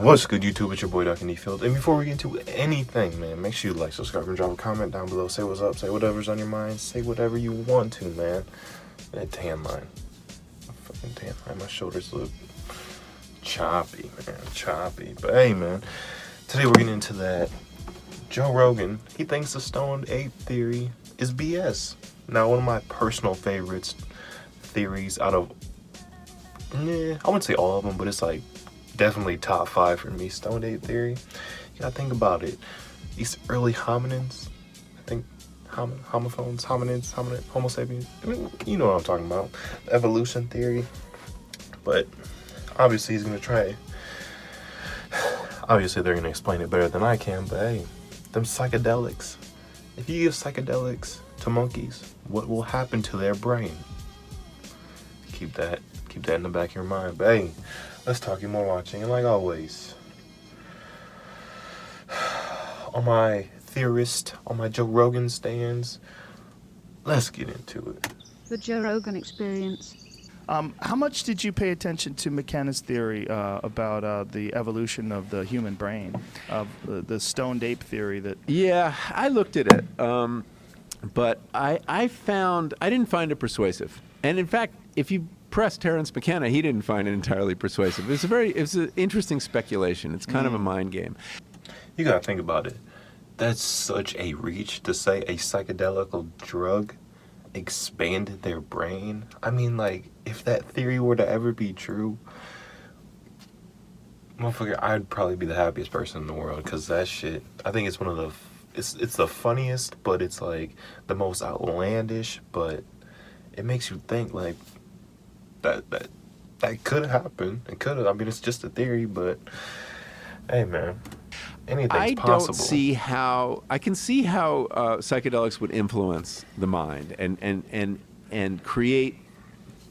What's good, YouTube? It's your boy, Duck and Field. And before we get into anything, man, make sure you like, subscribe, and drop a comment down below. Say what's up, say whatever's on your mind, say whatever you want to, man. That tan line. Fucking tan line. My shoulders look choppy, man. Choppy. But hey, man, today we're getting into that. Joe Rogan, he thinks the stoned ape theory is BS. Now, one of my personal theories out of, I wouldn't say all of them, but it's like definitely top 5 for me. Stoned ape theory. You gotta think about it. These early hominins, I think homophones, Homo sapiens. I mean, you know what I'm talking about. The evolution theory. But obviously he's gonna try. Obviously they're gonna explain it better than I can. But hey, them psychedelics. If you give psychedelics to monkeys, what will happen to their brain? Keep that in the back of your mind. But hey, let's talk more watching. And like always, on my Joe Rogan stands, let's get into it. The Joe Rogan experience. How much did you pay attention to McKenna's theory about the evolution of the human brain, of the stoned ape theory? That Yeah, I looked at it, but I didn't find it persuasive. And in fact, if you press Terence McKenna, he didn't find it entirely persuasive. It's an interesting speculation. It's kind of a mind game. You gotta think about it. That's such a reach to say a psychedelic drug expanded their brain. I mean, like, if that theory were to ever be true, motherfucker, I'd probably be the happiest person in the world, because that shit, I think it's one of the, it's the funniest, but it's like the most outlandish, but it makes you think, like, that could happen. It could have. I mean, it's just a theory, but hey, man, anything's possible. I can see how psychedelics would influence the mind and create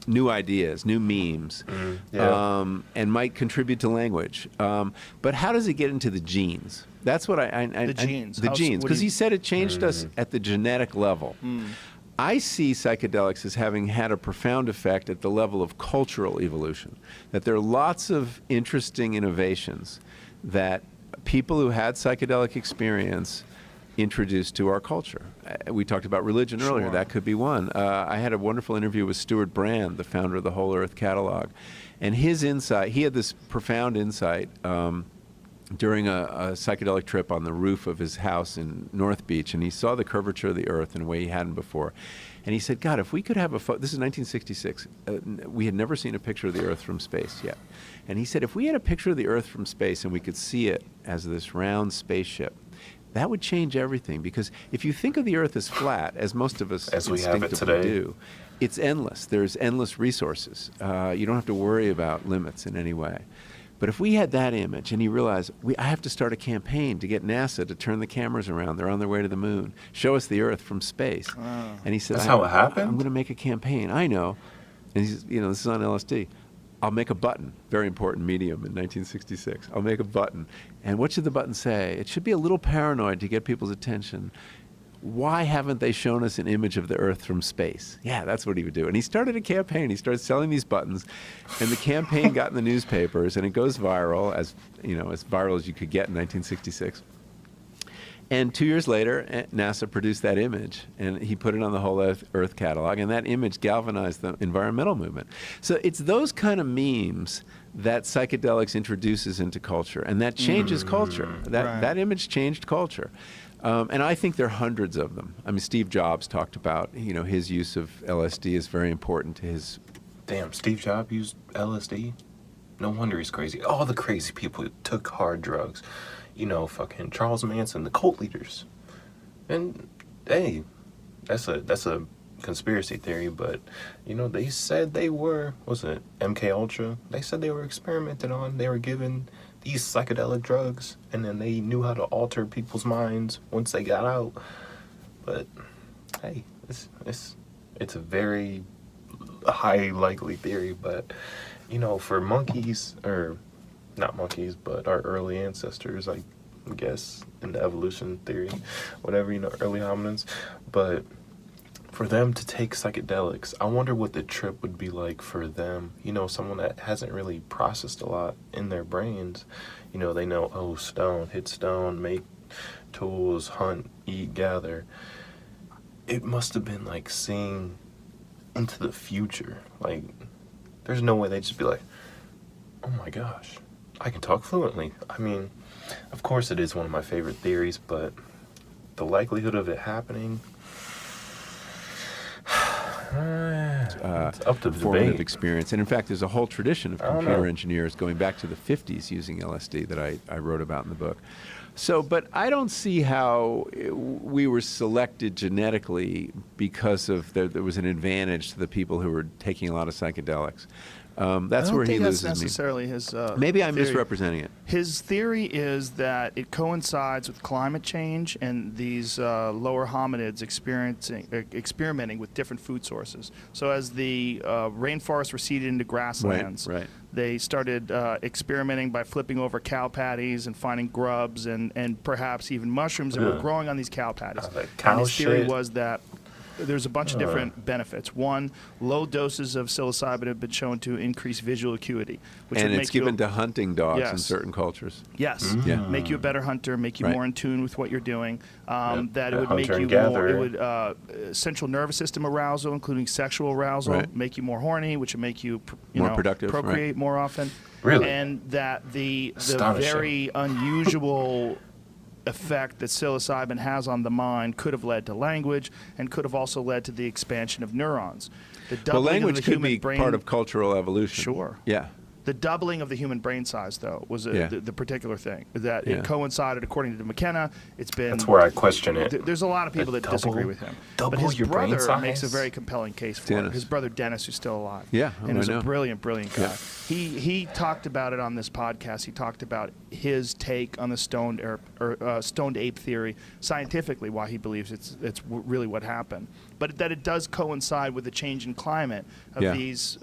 new ideas, new memes, and might contribute to language. But how does it get into the genes? That's what the genes, because he said it changed us at the genetic level. I see psychedelics as having had a profound effect at the level of cultural evolution, that there are lots of interesting innovations that people who had psychedelic experience introduced to our culture. We talked about religion earlier. That could be one. I had a wonderful interview with Stuart Brand, the founder of the Whole Earth Catalog, and his insight, he had this profound insight during a psychedelic trip on the roof of his house in North Beach, and he saw the curvature of the earth in a way he hadn't before. And he said, God, if we could have this is 1966, we had never seen a picture of the earth from space yet. And he said, if we had a picture of the earth from space and we could see it as this round spaceship, that would change everything. Because if you think of the earth as flat, as most of us instinctively do, it's endless. There's endless resources. You don't have to worry about limits in any way. But if we had that image, and he realized, I have to start a campaign to get NASA to turn the cameras around. They're on their way to the moon. Show us the Earth from space. And he said, that's how it happened? I'm going to make a campaign. I know. And he's, this is on LSD. I'll make a button. Very important medium in 1966. I'll make a button. And what should the button say? It should be a little paranoid to get people's attention. Why haven't they shown us an image of the Earth from space? Yeah, that's what he would do. And he started a campaign. He started selling these buttons, and the campaign got in the newspapers, and it goes viral, as viral as you could get in 1966. And 2 years later, NASA produced that image, and he put it on the Whole Earth Catalog, and that image galvanized the environmental movement. So it's those kind of memes that psychedelics introduces into culture, and that changes culture. That image changed culture. And I think there are hundreds of them. I mean, Steve Jobs talked about, his use of LSD is very important to his... Damn, Steve Jobs used LSD? No wonder he's crazy. All the crazy people who took hard drugs. Fucking Charles Manson, the cult leaders. And, hey, that's a conspiracy theory, but, they said they were, MK Ultra? They said they were experimented on. They were given these psychedelic drugs, and then they knew how to alter people's minds once they got out. But hey, it's a very high likely theory. But for monkeys, or not monkeys, but our early ancestors, I guess in the evolution theory, whatever, early hominins. But for them to take psychedelics, I wonder what the trip would be like for them. You know, someone that hasn't really processed a lot in their brains. You know, they know, oh, stone, hit stone, make tools, hunt, eat, gather. It must have been like seeing into the future. Like, there's no way they'd just be like, oh my gosh, I can talk fluently. I mean, of course it is one of my favorite theories, but the likelihood of it happening, it's up to formative debate. experience. And in fact, there's a whole tradition of I don't computer know. engineers going back to the 50s using LSD that I wrote about in the book. So, but I don't see how we were selected genetically because of there was an advantage to the people who were taking a lot of psychedelics. That's where he loses that's necessarily his Maybe I'm theory. misrepresenting it. His theory is that it coincides with climate change and these lower hominids experimenting with different food sources. So as the rainforest receded into grasslands, Right. they started experimenting by flipping over cow patties and finding grubs and perhaps even mushrooms that were Yeah. growing on these cow patties. Like cow and his theory shit. was that there's a bunch of different benefits. One, low doses of psilocybin have been shown to increase visual acuity, which And would it's make you given to hunting dogs in Yes. certain cultures. Yes, Yeah. make you a better hunter, make you Right. more in tune with what you're doing. That it Yeah, would make hunter you and more. It gatherer. would central nervous system arousal, including sexual arousal, Right. make you more horny, which would make you More productive, right. procreate more often. Really? And that the Astonishing. very unusual effect that psilocybin has on the mind could have led to language and could have also led to the expansion of neurons. The Well, doubling language of the could human be brain, part of cultural evolution. Sure. Yeah. The doubling of the human brain size, though, was Yeah. the particular thing. That Yeah. it coincided, according to McKenna. It's been. That's where I question it. There's a lot of people that Double- disagree with him. double But his your brain brother makes a size? very compelling case for it. Dennis. His brother Dennis, who's still alive. Yeah, and is I a know. brilliant guy. Yeah. He talked about it on this podcast. He talked about his take on the stoned ape theory scientifically, why he believes it's really what happened, but that it does coincide with the change in climate of Yeah. these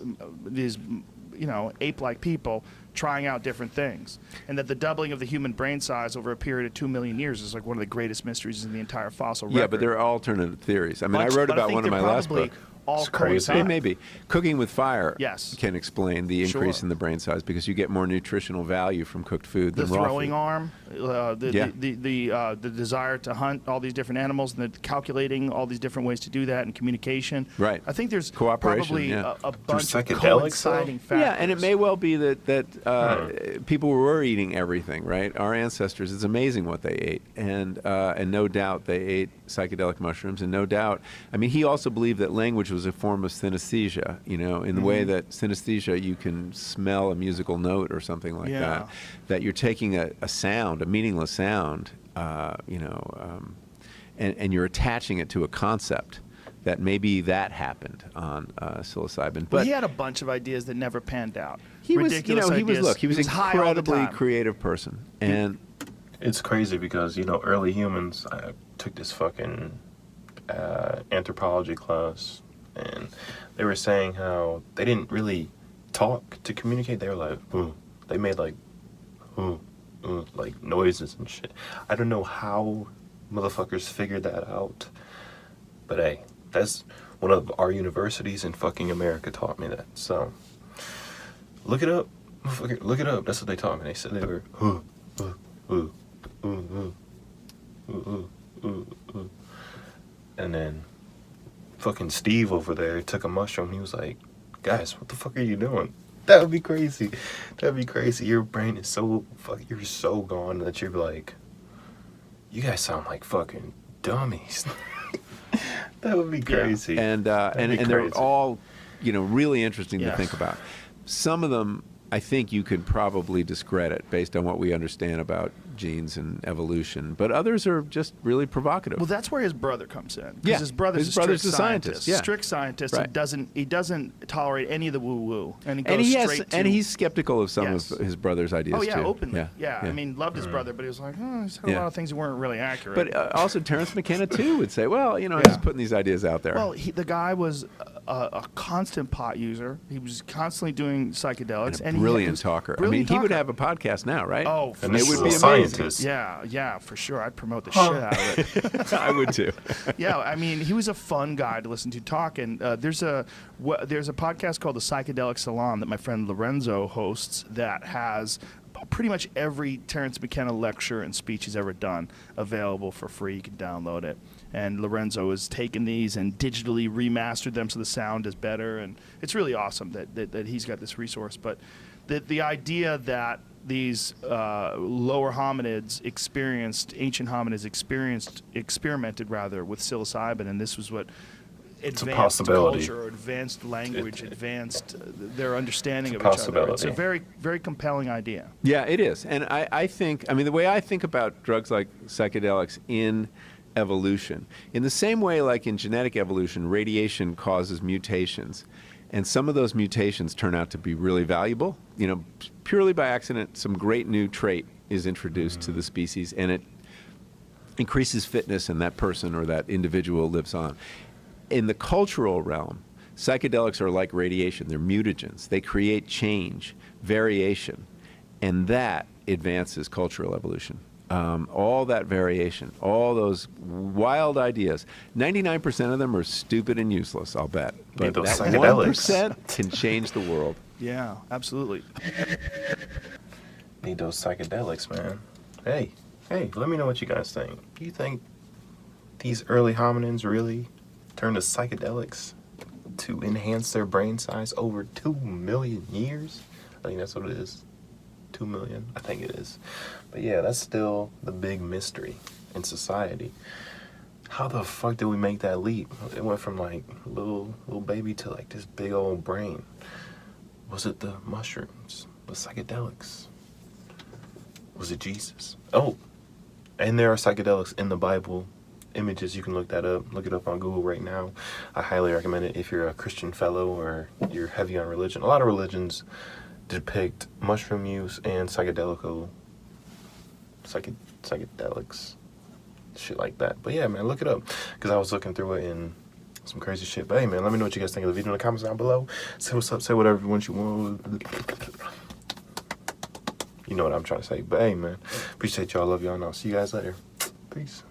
ape-like people trying out different things, and that the doubling of the human brain size over a period of 2 million years is like one of the greatest mysteries in the entire fossil record. Yeah, but there are alternative theories. I mean, I But- wrote but about think one in they're my last probably book. all It's crazy. coincide. Maybe cooking with fire Yes. can explain the increase Sure. in the brain size because you get more nutritional value from cooked food The than raw throwing food. arm, Yeah. the desire to hunt all these different animals, and the calculating all these different ways to do that, and communication. Right. I think there's Cooperation, probably yeah. a bunch of psychedelics, coinciding though? factors. Yeah, and it may well be that people were eating everything, right? Our ancestors, it's amazing what they ate, and no doubt they ate psychedelic mushrooms, and no doubt, I mean, he also believed that language was a form of synesthesia, in the way that synesthesia, you can smell a musical note or something like Yeah. that you're taking a sound, a meaningless sound, and you're attaching it to a concept. That maybe that happened on psilocybin, But but he had a bunch of ideas that never panned out. he was, Ridiculous he was, ideas. look, he was high all the incredibly time. creative person, and It's crazy because, early humans, I took this fucking anthropology class, and they were saying how they didn't really talk to communicate. They were like, they made like noises and shit. I don't know how motherfuckers figured that out, but hey, that's one of our universities in fucking America taught me that. So look it up, motherfucker, look it up. That's what they taught me. They said they were and then fucking Steve over there took a mushroom. He was like, guys, what the fuck are you doing? That would be crazy. That'd be crazy. Your brain is so you're so gone that you're like, you guys sound like fucking dummies. That would be crazy. and That'd be they're crazy. all, really interesting to Yeah. think about. Some of them, I think you could probably discredit based on what we understand about genes and evolution, but others are just really provocative. Well, that's where his brother comes in. 'Cause Yeah, his brother's his brother's strict a scientist, yeah. Strict scientist. Right. He doesn't tolerate any of the woo woo, and he goes and straight to. he's skeptical of some Yes. of his brother's ideas Oh yeah, too. openly. Yeah. I mean, loved his brother, but he was like, he said a Yeah. lot of things that weren't really accurate. But also Terence McKenna too would say, well, I'm Yeah. just putting these ideas out there. well, the guy was a constant pot user. He was constantly doing psychedelics. And a brilliant he talker. brilliant He would talker. have a podcast now, right? Oh, And for this would is sure. a be scientist. Yeah, for sure. I'd promote the shit out of it. I would too. Yeah, I mean, he was a fun guy to listen to talk. And there's a podcast called the Psychedelic Salon that my friend Lorenzo hosts that has pretty much every Terrence McKenna lecture and speech he's ever done available for free. You can download it. And Lorenzo has taken these and digitally remastered them so the sound is better. And it's really awesome that he's got this resource. But the idea that these lower hominids experimented with psilocybin, and this was what advanced possibility. culture, advanced language, advanced their understanding It's of a each other. It's possibility. a very, very compelling idea. Yeah, it is. And I think, I mean, the way I think about drugs like psychedelics in evolution, in the same way like in genetic evolution, radiation causes mutations. And some of those mutations turn out to be really valuable. You know, purely by accident, some great new trait is introduced to the species, and it increases fitness, and that person or that individual lives on. In the cultural realm, psychedelics are like radiation. They're mutagens. They create change, variation, and that advances cultural evolution. All that variation, all those wild ideas, 99% of them are stupid and useless, I'll bet. But Need those that psychedelics. 1% can change the world. Yeah, absolutely. Need those psychedelics, man. Hey, let me know what you guys think. Do you think these early hominins really turned to psychedelics to enhance their brain size over 2 million years? I think that's what it is. 2 million? I think it is. But yeah, that's still the big mystery in society. How the fuck did we make that leap? It went from like little baby to like this big old brain. Was it the mushrooms? The psychedelics? Was it Jesus? Oh, and there are psychedelics in the Bible. Images, you can look that up. Look it up on Google right now. I highly recommend it if you're a Christian fellow or you're heavy on religion. A lot of religions depict mushroom use and psychedelics, shit like that. But yeah, man, look it up, because I was looking through it and some crazy shit. But hey, man, let me know what you guys think of the video in the comments down below. Say what's up, say whatever you want. You know what I'm trying to say. But hey, man, appreciate y'all, love y'all, and I'll see you guys later. Peace.